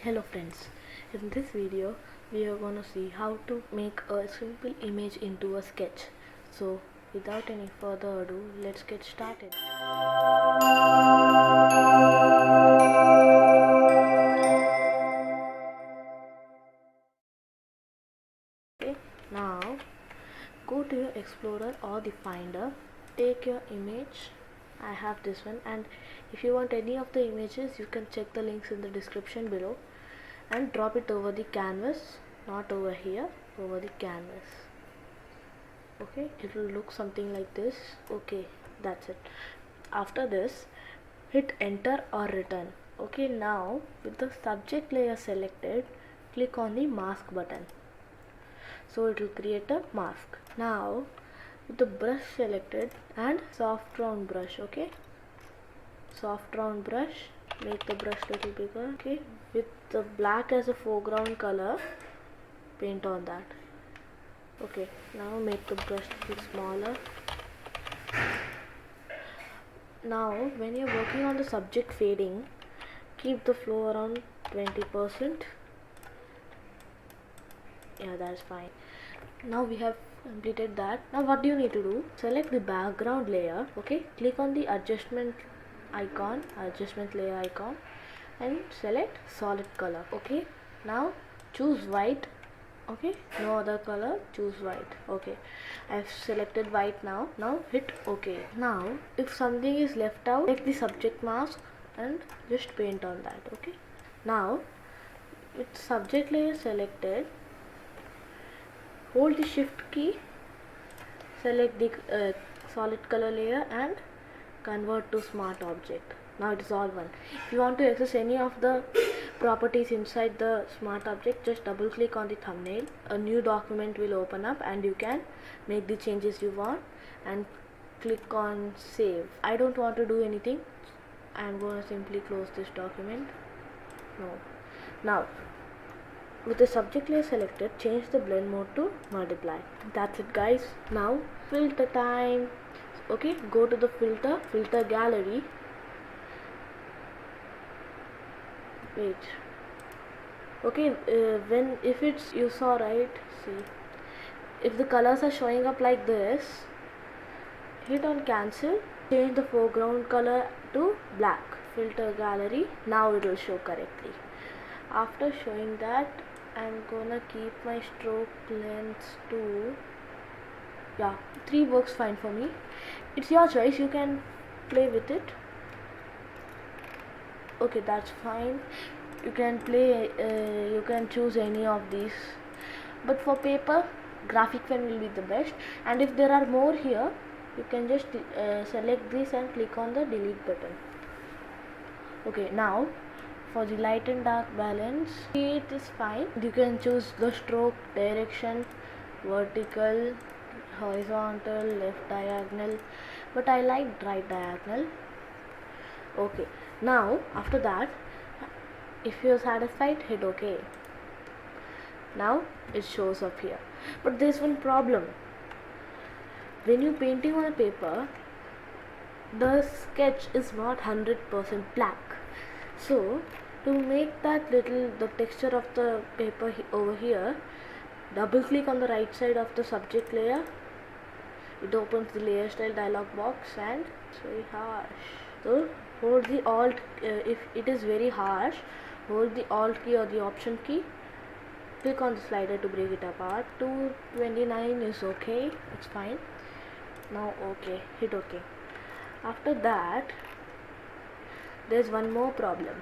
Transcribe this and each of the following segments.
Hello friends, in this video we are going to see how to make a simple image into a sketch. So without any further ado, let's get started. Okay, now go to your Explorer or the Finder, take your image. I have this one, and if you want any of the images you can check the links in the description below and drop it over the canvas, not over here, over the canvas. Okay, it will look something like this. Okay, that's it. After this, hit enter or return. Okay, now with the subject layer selected, click on the mask button, so it will create a mask. Now with the brush selected and soft round brush, okay, soft round brush, make the brush little bigger. Okay, with the black as a foreground color, paint on that. Okay, now make the brush little smaller. Now when you're working on the subject fading, keep the flow around 20%. Yeah, that's fine. Now we have completed that. Now what do you need to do? Select the background layer. Okay, click on the adjustment layer icon, and select solid color. Okay, now choose white. Okay, no other color, choose white. Okay, I've selected white. Now hit OK. Now if something is left out, take the subject mask and just paint on that. Okay, now with subject layer selected, hold the shift key, select the solid color layer and convert to smart object. Now it is all one. If you want to access any of the properties inside the smart object, just double click on the thumbnail. A new document will open up and you can make the changes you want and click on save. I don't want to do anything. I'm going to simply close this document. No. Now with the subject layer selected, change the blend mode to multiply. That's it guys. Now filter time. Okay, go to the filter gallery. Wait. Okay, if it's, you saw right, see, if the colors are showing up like this, hit on cancel, change the foreground color to black. Filter gallery, now it will show correctly. After showing that, I'm gonna keep my stroke length to, yeah, 3 works fine for me. It's your choice, you can play with it. Okay, that's fine. You can play, you can choose any of these, but for paper, graphic pen will be the best. And if there are more here, you can just select this and click on the delete button. Okay, now for the light and dark balance, it is fine. You can choose the stroke direction, vertical, horizontal, left diagonal, but I like right diagonal. Okay, now after that, if you're satisfied, hit OK. Now it shows up here, but there's one problem. When you're painting on a paper, the sketch is not 100% black. So to make that the texture of the paper over here, double click on the right side of the subject layer. It opens the layer style dialog box and it's very harsh. So hold the alt, if it is very harsh, hold the alt key or the option key, click on the slider to break it apart. 229 is okay, it's fine. Now okay, hit OK. After that, there's one more problem.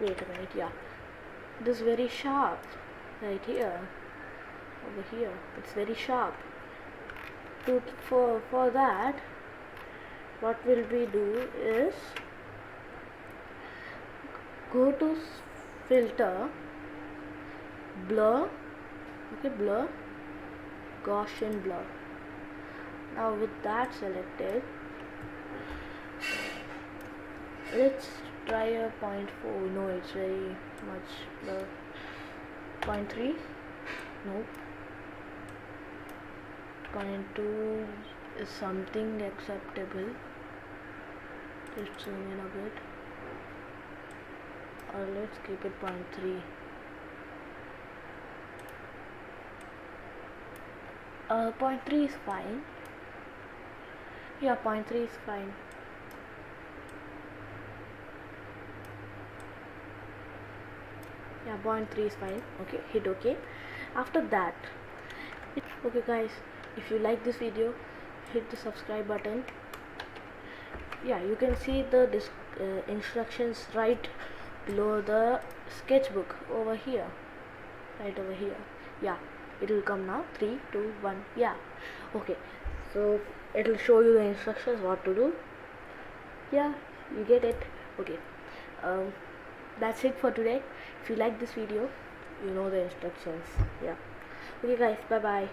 Wait a minute, yeah, this is very sharp right here, over here, it's very sharp. For that, what will we do is go to filter, blur. Okay, blur, Gaussian blur. Now with that selected, let's try a 0.4. No, it's very much blur. 0.3. Nope. 0.2 is something acceptable. Just zoom in a bit. or let's keep it 0.3. 0.3 is fine. Yeah, 0.3 is fine. Yeah, 0.3 is fine. Okay, hit OK. After that, okay guys, if you like this video, hit the subscribe button. Yeah, you can see the instructions right below the sketchbook over here, right over here. Yeah, it will come now. 3 2 1. Yeah, okay, so it will show you the instructions what to do. Yeah, you get it. Okay, um, that's it for today. If you like this video, you know the instructions. Yeah, okay guys, bye bye.